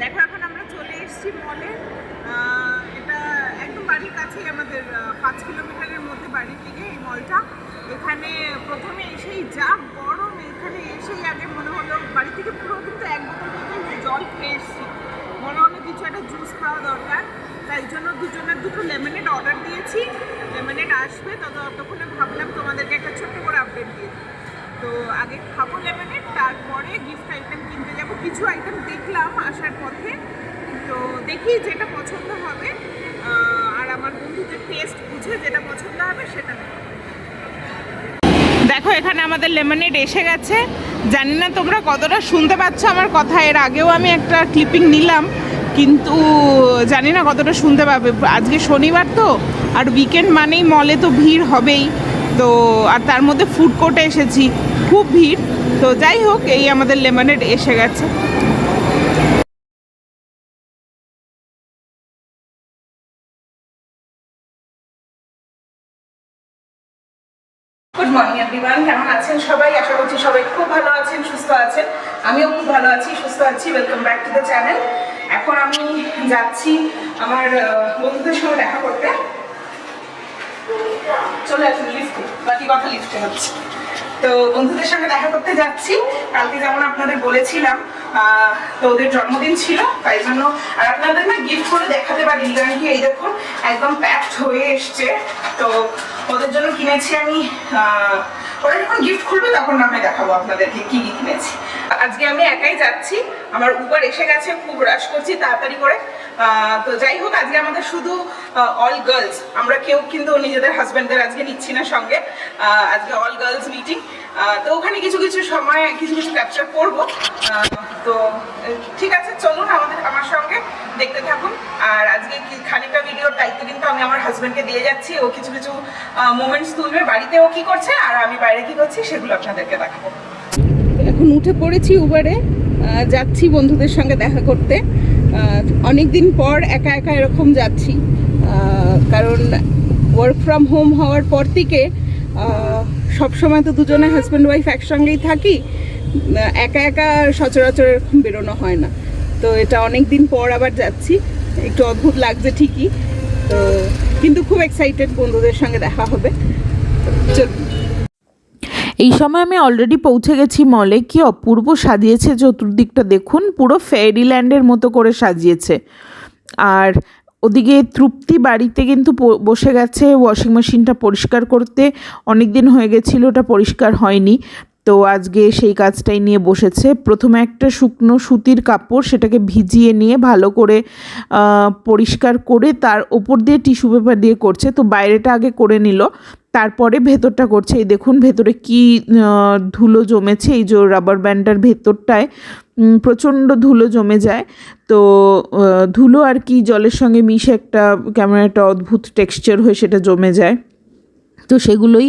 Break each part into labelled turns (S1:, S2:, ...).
S1: দেখো এখন আমরা চলে এসেছি মলে। এটা একদম বাড়ির কাছেই, আমাদের 5 কিলোমিটারের মধ্যে বাড়ি থেকে এই মলটা। এখানে প্রথমে এসেই যা গরম, এখানে এসেই আগে মনে হলো বাড়ি থেকে পুরো কিন্তু 1 বোতল জল খেয়ে এসেছি, মনে হলো কিছু একটা জুস খাওয়া দরকার। তাই জন্য দুজনের দুটো লেমনেড অর্ডার দিয়েছি, লেমনেড আসবে ততক্ষণে ভাবলাম তোমাদেরকে একটা ছোট্ট করে আপডেট দিয়ে। তো আগে খাবো লেমনেড, তারপরে গিফট আইটেম কিনতে যাবো। কিছু আইটেম দেখলাম আসার পথে, তো দেখি যেটা পছন্দ হবে আর আমার বন্ধুদের টেস্ট বুঝে যেটা পছন্দ হবে সেটা নেব। দেখো এখানে আমাদের লেমনেড এসে গেছে। জানি না তোমরা কতটা শুনতে পাচ্ছ আমার কথা, এর আগেও আমি একটা ক্লিপিং নিলাম, কিন্তু জানি না কতটা শুনতে পাবে। আজকে শনিবার তো, আর উইকেন্ড মানেই মলে তো ভিড় হবেই, তো আর তার মধ্যে ফুড কোর্টে এসেছি, খুব ভিড়। তো যাই হোক, এই আমাদের লেমনেড এসে গেছে। গুড মর্নিং এভরিওয়ান, কেমন আছেন সবাই? আশা করছি সবাই খুব ভালো আছেন, সুস্থ আছেন। আমিও খুব ভালো আছি, সুস্থ আছি। Welcome back to the channel. এখন আমি যাচ্ছি আমার বন্ধুদের সঙ্গে দেখা করতে। চলে আসুন লিফটে, বাকি কথা লিফটে হচ্ছে। তো বন্ধুদের সঙ্গে দেখা করতে যাচ্ছি। কালকে যেমন আপনাদের বলেছিলাম, তো ওদের জন্মদিন ছিল, তাই জন্য। আর আপনাদের না গিফট করে দেখাতে পারি, কারণ কি এই দেখুন একদম প্যাকড হয়ে এসছে। তো ওদের জন্য কিনেছি আমি, ওরা যখন গিফট খুলবে তখন না হয় দেখাবো আপনাদেরকে কি কি কিনেছি। আজকে আমি একাই যাচ্ছি, আমার উবার এসে গেছে, খুব রাশ করছি তাড়াতাড়ি করে। তো যাই হোক, আজকে আমাদের শুধু অল গার্লস, আমরা কেউ কিন্তু নিজেদের হাজব্যান্ডদের আজকে নিচ্ছি না সঙ্গে। আজকে অল গার্লস মিটিং, তো ওখানে কিছু কিছু সময় কিছু কিছু ক্যাপচার করবো। তো ঠিক আছে, চলুন আমার সঙ্গে দেখতে থাকুন। আর আজকে খানিকটা ভিডিওর দায়িত্ব কিন্তু আমি আমার হাজব্যান্ডকে দিয়ে যাচ্ছি। ও কিছু কিছু মোমেন্টস তুলবে, বাড়িতে ও কি করছে আর আমি বাইরে কি করছি সেগুলো আপনাদেরকে দেখাবো। এখন উঠে পড়েছি উবারে, যাচ্ছি বন্ধুদের সঙ্গে দেখা করতে। অনেক দিন পর একা একা এরকম যাচ্ছি, কারণ ওয়ার্ক ফ্রম হোম হওয়ার পর থেকে সবসময় তো দুজনে হাজব্যান্ড ওয়াইফ একসঙ্গেই থাকি, একা একা সচরাচর এরকম বেরোনো হয় না। তো এটা অনেক দিন পর আবার যাচ্ছি, একটু অদ্ভুত লাগছে ঠিকই, তো কিন্তু খুব এক্সাইটেড, বন্ধুদের সঙ্গে দেখা হবে। চল।
S2: এই সময় আমি অলরেডি পৌঁছে গেছি মলে। কি অপূর্ব সাজিয়েছে চতুর্দিকটা, দেখুন পুরো ফেয়ারিল্যান্ডের মতো করে সাজিয়েছে। আর ওদিকে তৃপ্তি বাড়িতে কিন্তু বসে গেছে ওয়াশিং মেশিনটা পরিষ্কার করতে। অনেক দিন হয়ে গেছিলো ওটা পরিষ্কার হয়নি, তো আজকে সেই কাজটাই নিয়ে বসেছে। প্রথমে একটা শুকনো সুতির কাপড়, সেটাকে ভিজিয়ে নিয়ে ভালো করে পরিষ্কার করে তার ওপর দিয়ে টিস্যু পেপার দিয়ে করছে। তো বাইরেটা আগে করে নিল, তারপরে ভেতরটা করছে। এই দেখুন ভেতরে কি ধুলো জমেছে, এই যে রাবার ব্যান্ডটার ভেতরটায় প্রচণ্ড ধুলো জমে যায়। তো ধুলো আর কি জলের সঙ্গে মিশে একটা কেমন একটা অদ্ভুত টেক্সচার হয়ে সেটা জমে যায়। তো সেগুলোই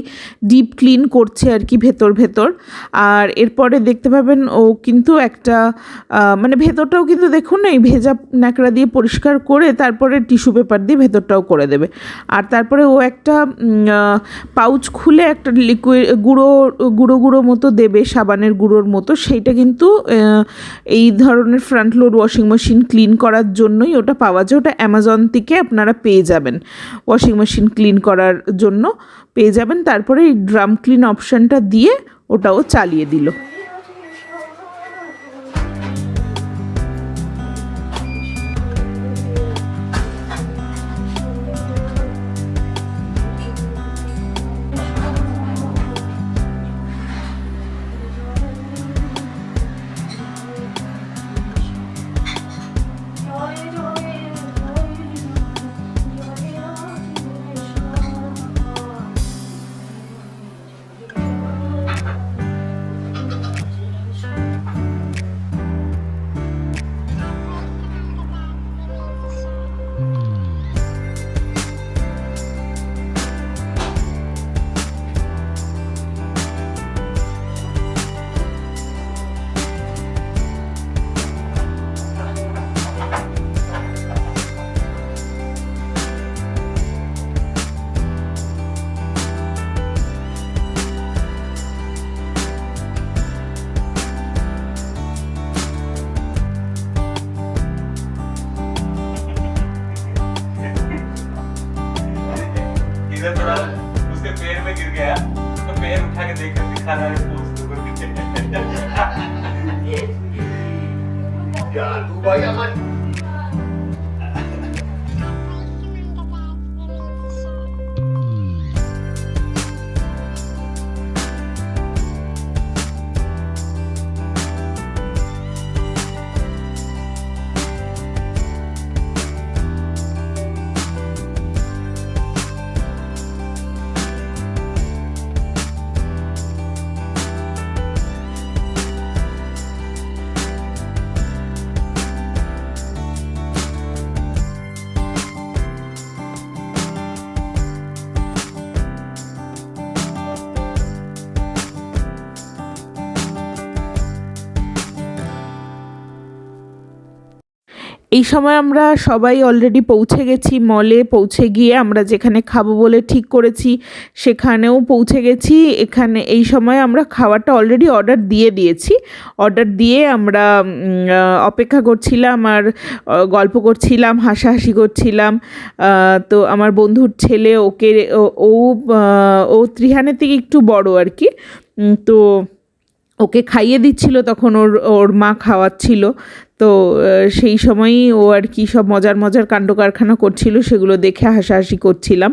S2: ডিপ ক্লিন করছে আর কি ভেতর। আর এরপরে দেখতে পাবেন ও কিন্তু একটা মানে ভেতরটাও কিন্তু দেখুন এই ভেজা ন্যাকড়া দিয়ে পরিষ্কার করে তারপরে টিস্যু পেপার দিয়ে ভেতরটাও করে দেবে। আর তারপরে ও একটা পাউচ খুলে একটা লিকুইড গুঁড়ো মতো দেবে, সাবানের গুঁড়োর মতো। সেইটা কিন্তু এই ধরনের front load washing machine clean করার জন্যই ওটা পাওয়া যায়। ওটা অ্যামাজন থেকে আপনারা পেয়ে যাবেন, ওয়াশিং মেশিন ক্লিন করার জন্য পেয়ে যাবেন। তারপরে এই ড্রাম ক্লিন অপশানটা দিয়ে ওটাও চালিয়ে দিল।
S3: কালারে পোস্ট করতে। জাদু ভাই আমার।
S2: এই সময় আমরা সবাই অলরেডি পৌঁছে গেছি মলে। পৌঁছে গিয়ে আমরা যেখানে খাবো বলে ঠিক করেছি সেখানেও পৌঁছে গেছি। এখানে এই সময় আমরা খাবারটা অলরেডি অর্ডার দিয়েছি। অর্ডার দিয়ে আমরা অপেক্ষা করছিলাম আর গল্প করছিলাম, হাসাহাসি করছিলাম। তো আমার বন্ধুর ছেলে ও ত্রিহানের থেকে একটু বড় আর কি, তো ওকে খাইয়ে দিচ্ছিল, তখন ওর মা খাওয়াচ্ছিল। তো সেই সময়ই ও আর কি সব মজার মজার কাণ্ড কারখানা করছিল, সেগুলো দেখে হাসাহাসি করছিলাম।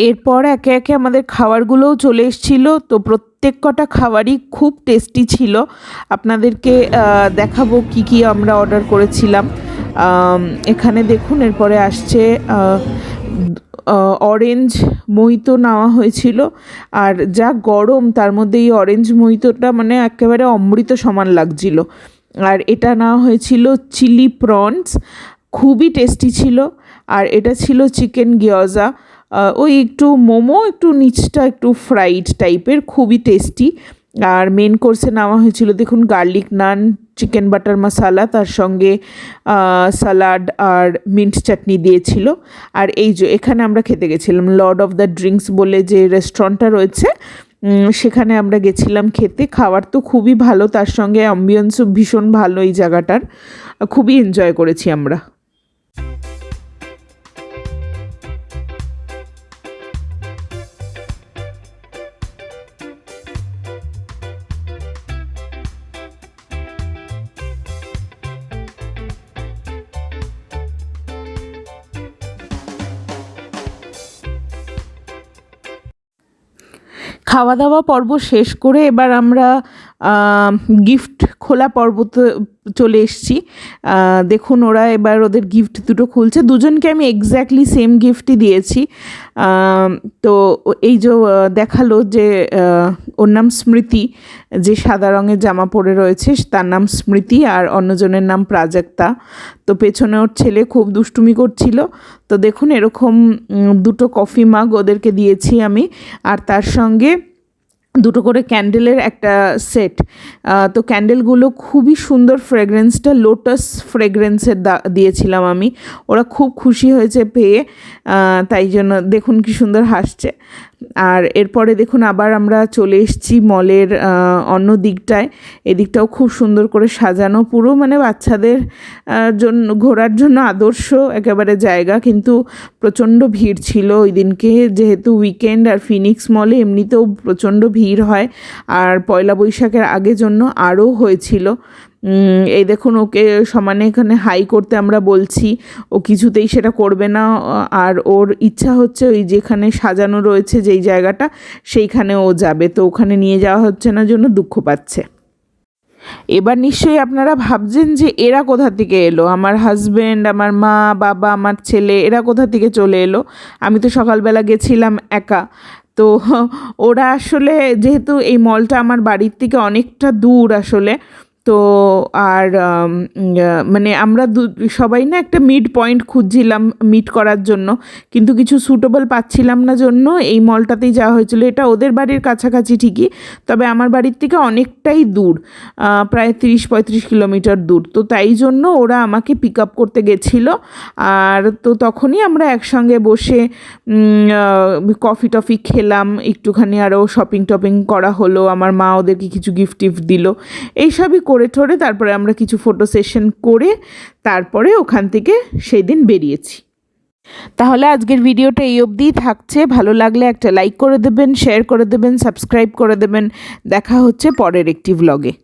S2: এরপর একে একে আমাদের খাবারগুলোও চলে এসেছিলো। তো প্রত্যেক কটা খাবারই খুব টেস্টি ছিল। আপনাদেরকে দেখাবো কি কি আমরা অর্ডার করেছিলাম। এখানে দেখুন, এরপরে আসছে অরেঞ্জ মোহিতো নেওয়া হয়েছিল। আর যা গরম, তার মধ্যে এই অরেঞ্জ মোহিতোটা মানে একেবারে অমৃত সমান লাগছিল। আর এটা নেওয়া হয়েছিল চিলি প্রনস, খুবই টেস্টি ছিল। আর এটা ছিল চিকেন গিয়োজা, ওই একটু মোমো, একটু নিচটা একটু ফ্রাইড টাইপের, খুবই টেস্টি। আর মেন কোর্সে নেওয়া হয়েছিল দেখুন গার্লিক নান, চিকেন বাটার মশালা, তার সঙ্গে স্যালাড আর মিন্ট চাটনি দিয়েছিল। আর এই যে এখানে আমরা খেতে গেছিলাম লর্ড অফ দ্য ড্রিঙ্কস বলে যে রেস্টুরেন্টটা রয়েছে, সেখানে আমরা গেছিলাম খেতে। খাবার তো খুবই ভালো, তার সঙ্গে অ্যাম্বিয়েন্সও ভীষণ ভালো এই জায়গাটার, খুবই এনজয় করেছি আমরা। খাওয়া দাওয়া পর্ব শেষ করে এবার আমরা গিফট খোলা পর্বতে চলে এসেছি। দেখুন ওরা এবার ওদের গিফট দুটো খুলছে। দুজনকে আমি এক্স্যাক্টলি সেম গিফটই দিয়েছি। তো এই যে দেখালো যে ওর নাম স্মৃতি, যে সাদা রঙের জামা পরে রয়েছে তার নাম স্মৃতি, আর অন্যজনের নাম প্রাজক্তা। তো পেছনে ওর ছেলে খুব দুষ্টুমি করছিল। তো দেখুন এরকম দুটো কফি মাগ ওদেরকে দিয়েছি আমি, আর তার সঙ্গে দুটো করে ক্যান্ডেলের একটা সেট। তো ক্যান্ডেলগুলো খুবই সুন্দর, ফ্রেগরেন্সটা লোটাস ফ্রেগরেন্সের দিয়েছিলাম আমি। ওরা খুব খুশি হয়েছে পেয়ে, তাই জন্য দেখুন কি সুন্দর হাসছে। আর এরপরে দেখুন আবার আমরা চলে এসেছি মলের অন্য দিকটায়। এদিকটাও খুব সুন্দর করে সাজানো, পুরো মানে বাচ্চাদের জন্য ঘোরার জন্য আদর্শ একেবারে জায়গা। কিন্তু প্রচণ্ড ভিড় ছিল ওই দিনকে, যেহেতু উইকেন্ড, আর ফিনিক্স মলে এমনিতেও প্রচণ্ড ভিড় হয়। আর পয়লা বৈশাখের আগের জন্য আরও হয়েছিল। এই দেখুন ওকে সমানে এখানে হাই করতে আমরা বলছি, ও কিছুতেই সেটা করবে না। আর ওর ইচ্ছা হচ্ছে ওই যেখানে সাজানো রয়েছে যেই জায়গাটা, সেইখানে ও যাবে। তো ওখানে নিয়ে যাওয়া হচ্ছে না জন্য দুঃখ পাচ্ছে। এবার নিশ্চয়ই আপনারা ভাবছেন যে এরা কোথা থেকে এলো, আমার হাজব্যান্ড, আমার মা, বাবা, আমার ছেলে, এরা কোথা থেকে চলে এলো। আমি তো সকালবেলা গেছিলাম একা। তো ওরা আসলে, যেহেতু এই মলটা আমার বাড়ির থেকে অনেকটা দূর আসলে, তো আর মানে আমরা সবাই না একটা মিড পয়েন্ট খুঁজছিলাম মিট করার জন্য, কিন্তু কিছু সুটেবল পাচ্ছিলাম না জন্য এই মলটাতেই যাওয়া হয়েছিল। এটা ওদের বাড়ির কাছাকাছি ঠিকই, তবে আমার বাড়ির থেকে অনেকটাই দূর, প্রায় 30-35 কিলোমিটার দূর। তো তাই জন্য ওরা আমাকে পিক আপ করতে গেছিলো। আর তো তখনই আমরা একসঙ্গে বসে কফি টফি খেলাম, একটুখানি আরও শপিং টপিং করা হলো। আমার মা ওদেরকে কিছু গিফট টিফট দিল, এইসবই করে ঠোরে তারপরে আমরা কিছু ফটো সেশন করে তারপরে ওখান থেকে সেই দিন বেরিয়েছি। তাহলে আজকের ভিডিওটা এই অবধিই থাকছে। ভালো লাগলে একটা লাইক করে দেবেন, শেয়ার করে দেবেন, সাবস্ক্রাইব করে দেবেন। দেখা হচ্ছে পরের একটি ভ্লগে।